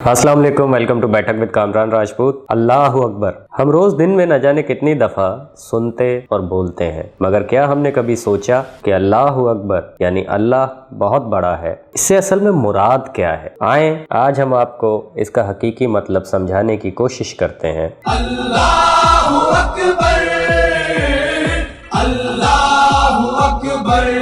अस्सलाम वालेकुम, welcome to बैठक विद कामरान राजपूत। अल्लाहु अकबर। हम रोज दिन में न जाने कितनी दफा सुनते और बोलते हैं, मगर क्या हमने कभी सोचा कि अल्लाहु अकबर यानी अल्लाह बहुत बड़ा है, इससे असल में मुराद क्या है? आए आज हम आपको इसका हकीकी मतलब समझाने की कोशिश करते हैं। अल्लाहु अकबर, अल्लाहु अकबर।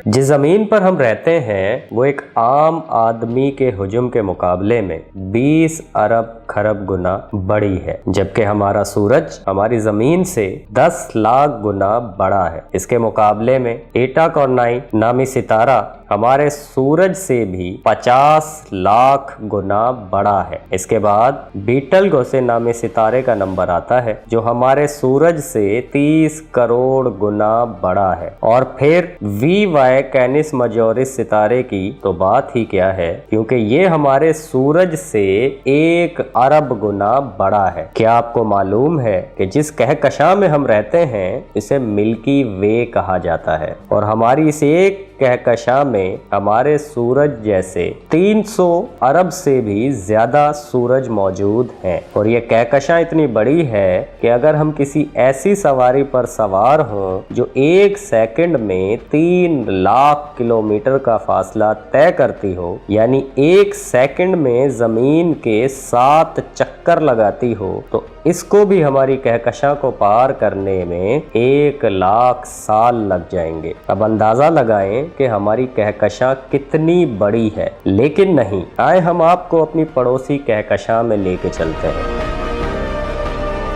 जिस जमीन पर हम रहते हैं वो एक आम आदमी के हुजूम के मुकाबले में 20 अरब खरब गुना बड़ी है, जबकि हमारा सूरज हमारी जमीन से 10 लाख गुना बड़ा है। इसके मुकाबले में एटा कॉर्नाई नामी सितारा हमारे सूरज से भी 50 लाख गुना बड़ा है। इसके बाद बीटल गोसे नामी सितारे का नंबर आता है जो हमारे सूरज से 30 करोड़ गुना बड़ा है। और फिर VY कैनिस मजोरिस सितारे की तो बात ही क्या है, क्योंकि ये हमारे सूरज से 1 अरब गुना बड़ा है। क्या आपको मालूम है कि जिस कहकशां में हम रहते हैं इसे मिल्की वे कहा जाता है, और हमारी इस एक कहकशां में हमारे सूरज जैसे 300 अरब से भी ज्यादा सूरज मौजूद हैं। और ये कहकशां इतनी बड़ी है कि अगर हम किसी ऐसी सवारी पर सवार हों जो 1 सेकंड में 3 लाख किलोमीटर का फासला तय करती हो, यानी 1 सेकंड में जमीन के 7 चक्कर लगाती हो, तो इसको भी हमारी कहकशां को पार करने में 1 लाख साल लग जाएंगे। अब अंदाजा लगाएं कि हमारी कहकशां कितनी बड़ी है। लेकिन नहीं, आए हम आपको अपनी पड़ोसी कहकशां में लेके चलते हैं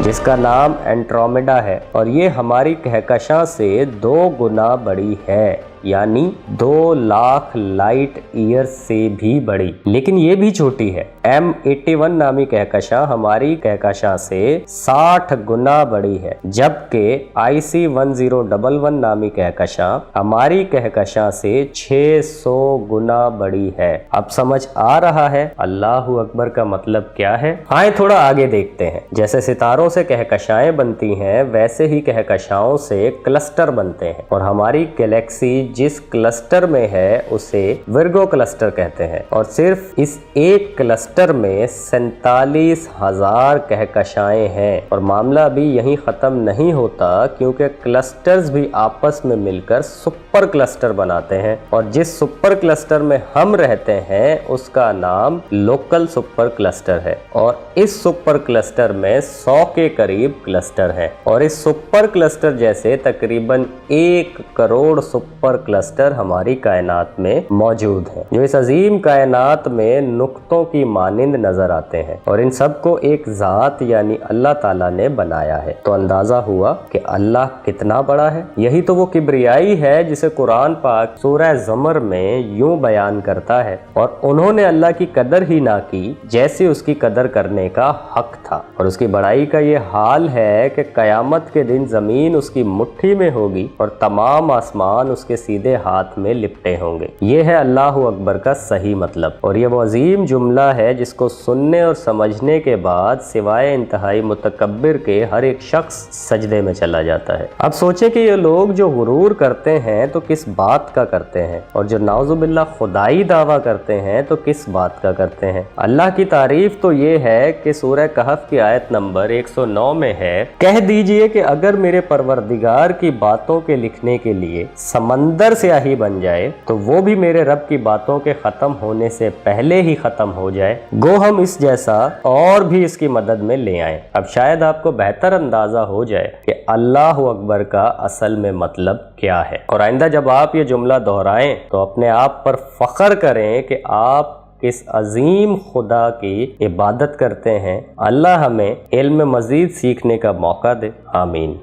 जिसका नाम एंड्रोमेडा है, और ये हमारी कहकशां से 2 गुना बड़ी है, यानी 2 लाख लाइट ईयर से भी बड़ी। लेकिन ये भी छोटी है। M81 नामी कहकशां हमारी कहकशां से 60 गुना बड़ी है, जबकि IC1011 नामी कहकशां हमारी कहकशां से 600 गुना बड़ी है। अब समझ आ रहा है अल्लाहु अकबर का मतलब क्या है? आए थोड़ा आगे देखते हैं। जैसे सितारों से कहकशाएं बनती हैं, वैसे ही कहकशाओं से क्लस्टर बनते हैं, और हमारी गैलेक्सी जिस क्लस्टर में है उसे विर्गो क्लस्टर कहते हैं। और सिर्फ इस एक क्लस्टर में 47,000 कहकशाएं हैं। और मामला भी यहीं खत्म नहीं होता, क्योंकि क्लस्टर्स भी आपस में मिलकर सुपर क्लस्टर बनाते हैं, और जिस सुपर क्लस्टर में हम रहते हैं उसका नाम लोकल सुपर क्लस्टर है। और इस सुपर क्लस्टर में 100 के करीब क्लस्टर हैं, और इस सुपर क्लस्टर जैसे तकरीबन 1 करोड़ सुपर क्लस्टर हमारी कायनात में मौजूद हैं, जो इस अजीम कायनात में नुक्तों की मानिंद नजर आते हैं। और इन सब को एक जात यानी अल्लाह ताला ने बनाया है। तो अंदाजा हुआ कि अल्लाह कितना बड़ा है। यही तो वो किब्रियाई है जिसे कुरान पाक सूरह ज़मर में यूं बयान करता है, और उन्होंने अल्लाह की कदर ही ना की जैसे उसकी कदर करने का हक था। और उसकी बड़ाई का ये हाल है कि कयामत के दिन जमीन उसकी मुट्ठी में होगी और तमाम आसमान उसके सीधे हाथ में लिपटे होंगे। ये है अल्लाहु अकबर का सही मतलब। और ये वो अजीम जुमला है जिसको सुनने और समझने के बाद सिवाय इंतहाई मुतकब्बिर के हर एक शख्स सजदे में चला जाता है। अब सोचें कि ये लोग जो गुरूर करते हैं तो किस बात का करते हैं, और जो नाउजुबिल्लाह खुदाई दावा करते हैं तो किस बात का करते हैं। अल्लाह की तारीफ तो ये है कि सूरह कहफ की आयत नंबर 109 में है, कह दीजिए कि अगर मेरे परवरदिगार की बातों के लिखने के लिए समंदर स्याही बन जाए तो वो भी मेरे रब की बातों के खत्म होने से पहले ही खत्म हो जाए, गो हम इस जैसा और भी इसकी मदद में ले आए। अब शायद आपको बेहतर अंदाजा हो जाए कि अल्लाहु अकबर का असल में मतलब क्या है। और आइंदा जब आप ये जुमला दोहराएं तो अपने आप पर फख्र करें कि आप किस अजीम खुदा की इबादत करते हैं। अल्लाह हमें इल्म मजीद सीखने का मौका दे। आमीन।